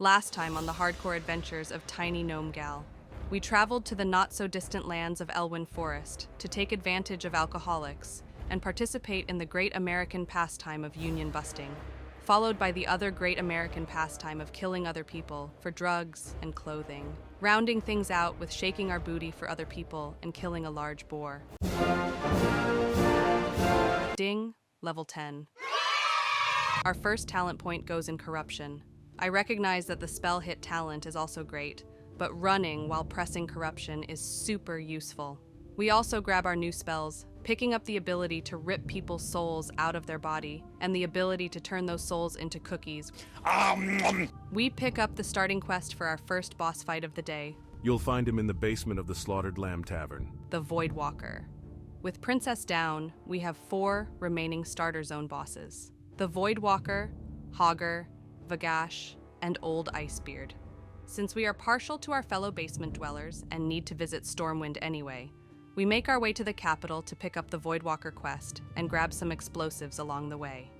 Last time on the hardcore adventures of TinyGnomeGal, we traveled to the not-so-distant lands of Elwyn Forest to take advantage of alcoholics and participate in the great American pastime of union busting, followed by the other great American pastime of killing other people for drugs and clothing, rounding things out with shaking our booty for other people and killing a large boar. Ding, level 10. Our first talent point goes in corruption. I recognize that the spell hit talent is also great, but running while pressing corruption is super useful. We also grab our new spells, picking up the ability to rip people's souls out of their body and the ability to turn those souls into cookies. We pick up the starting quest for our first boss fight of the day. You'll find him in the basement of the Slaughtered Lamb Tavern. The Voidwalker. With Princess down, we have 4 remaining starter zone bosses. The Voidwalker, Hogger, Vagash, and Old Icebeard. Since we are partial to our fellow basement dwellers and need to visit Stormwind anyway, we make our way to the capital to pick up the Voidwalker quest and grab some explosives along the way.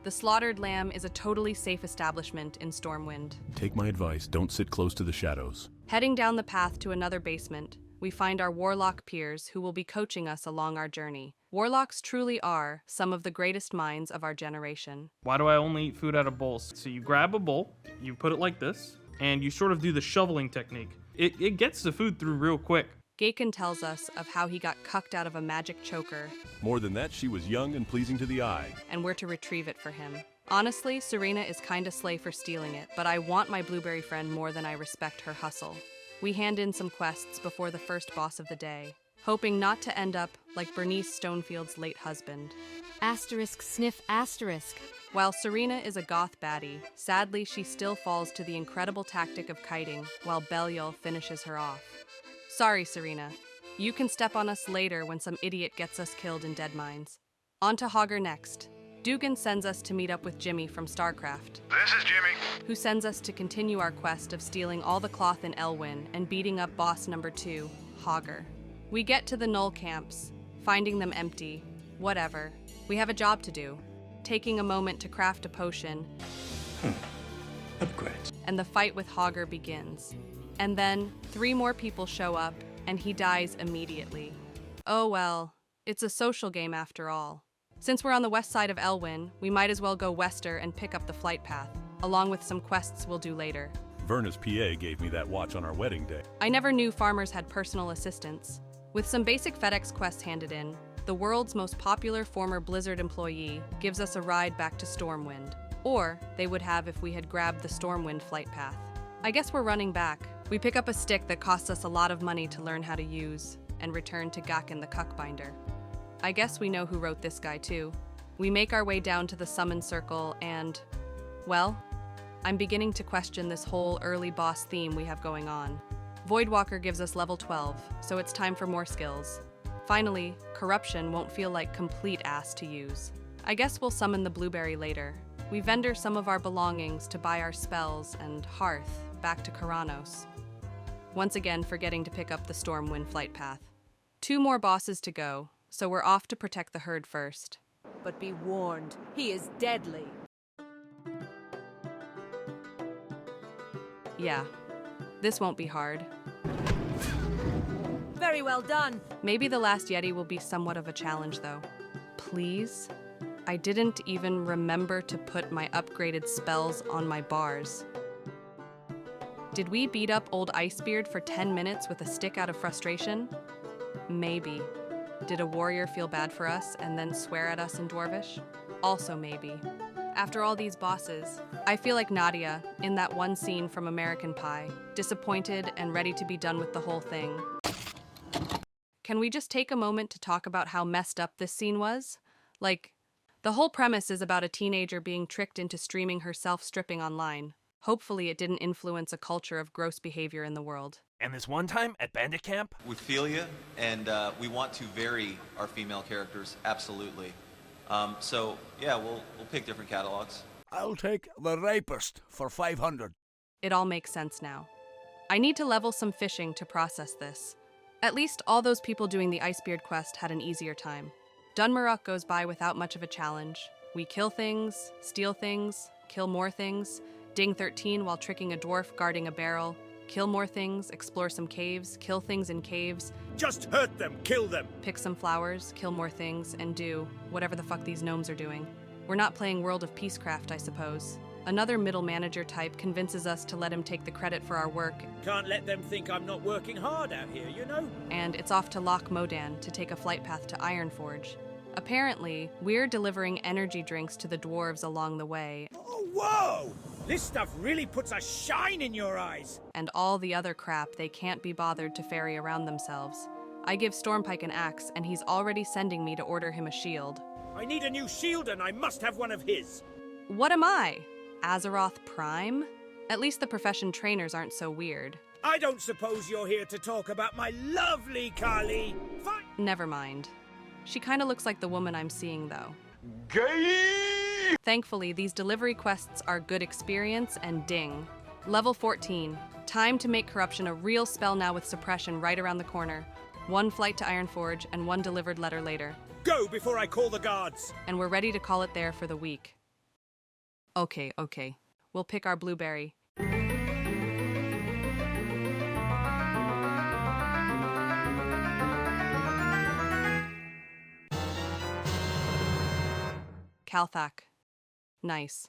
The Slaughtered Lamb is a totally safe establishment in Stormwind. Take my advice, don't sit close to the shadows. Heading down the path to another basement, we find our warlock peers who will be coaching us along our journey. Warlocks truly are some of the greatest minds of our generation. Why do I only eat food out of bowls? So you grab a bowl, you put it like this, and you sort of do the shoveling technique. It gets the food through real quick. Gaken tells us of how he got cucked out of a magic choker. More than that, she was young and pleasing to the eye. And we're to retrieve it for him. Honestly, Serena is kinda slay for stealing it, but I want my blueberry friend more than I respect her hustle. We hand in some quests before the first boss of the day, hoping not to end up like Bernice Stonefield's late husband. Asterisk sniff asterisk. While Serena is a goth baddie, sadly she still falls to the incredible tactic of kiting while Belial finishes her off. Sorry, Serena. You can step on us later when some idiot gets us killed in dead mines. On to Hogger next. Dugan sends us to meet up with Jimmy from StarCraft. This is Jimmy. Who sends us to continue our quest of stealing all the cloth in Elwyn and beating up boss number 2, Hogger. We get to the Null camps, finding them empty. Whatever. We have a job to do. Taking a moment to craft a potion. Upgrade. And the fight with Hogger begins. And then 3 more people show up, and he dies immediately. Oh well, it's a social game after all. Since we're on the west side of Elwyn, we might as well go wester and pick up the flight path, along with some quests we'll do later. Verna's PA gave me that watch on our wedding day. I never knew farmers had personal assistants. With some basic FedEx quests handed in, the world's most popular former Blizzard employee gives us a ride back to Stormwind. Or they would have if we had grabbed the Stormwind flight path. I guess we're running back. We pick up a stick that costs us a lot of money to learn how to use, and return to Gakken the Cuckbinder. I guess we know who wrote this guy too. We make our way down to the summon circle and, well, I'm beginning to question this whole early boss theme we have going on. Voidwalker gives us level 12, so it's time for more skills. Finally, corruption won't feel like complete ass to use. I guess we'll summon the blueberry later. We vendor some of our belongings to buy our spells and hearth back to Karanos. Once again forgetting to pick up the Stormwind flight path. 2 more bosses to go, so we're off to protect the herd first. But be warned, he is deadly. Yeah, this won't be hard. Very well done. Maybe the last Yeti will be somewhat of a challenge though. Please? I didn't even remember to put my upgraded spells on my bars. Did we beat up Old Icebeard for 10 minutes with a stick out of frustration? Maybe. Did a warrior feel bad for us and then swear at us in Dwarvish? Also maybe. After all these bosses, I feel like Nadia in that one scene from American Pie, disappointed and ready to be done with the whole thing. Can we just take a moment to talk about how messed up this scene was? Like, the whole premise is about a teenager being tricked into streaming herself stripping online. Hopefully it didn't influence a culture of gross behavior in the world. And this one time at bandit camp? We feel you, and we want to vary our female characters, absolutely. So, yeah, we'll pick different catalogs. I'll take the rapist for 500. It all makes sense now. I need to level some fishing to process this. At least all those people doing the Icebeard quest had an easier time. Dunmaruk goes by without much of a challenge. We kill things, steal things, kill more things, Ding 13 while tricking a dwarf guarding a barrel. Kill more things, explore some caves, kill things in caves, Just hurt them, kill them. pick some flowers, kill more things, and do whatever the fuck these gnomes are doing. We're not playing World of Peacecraft, I suppose. Another middle manager type convinces us to let him take the credit for our work, Can't let them think I'm not working hard out here, you know? and it's off to Loch Modan to take a flight path to Ironforge. Apparently, we're delivering energy drinks to the dwarves along the way, Oh, whoa! This stuff really puts a shine in your eyes. and all the other crap they can't be bothered to ferry around themselves. I give Stormpike an axe, and he's already sending me to order him a shield. I need a new shield and I must have one of his. What am I? Azeroth Prime? At least the profession trainers aren't so weird. I don't suppose you're here to talk about my lovely Kali. Fine. Never mind. She kinda looks like the woman I'm seeing, though. Thankfully, these delivery quests are good experience and ding. Level 14. Time to make corruption a real spell now with suppression right around the corner. One flight to Ironforge and one delivered letter later. Go before I call the guards. And we're ready to call it there for the week. Okay. We'll pick our blueberry. Kalthak. Nice.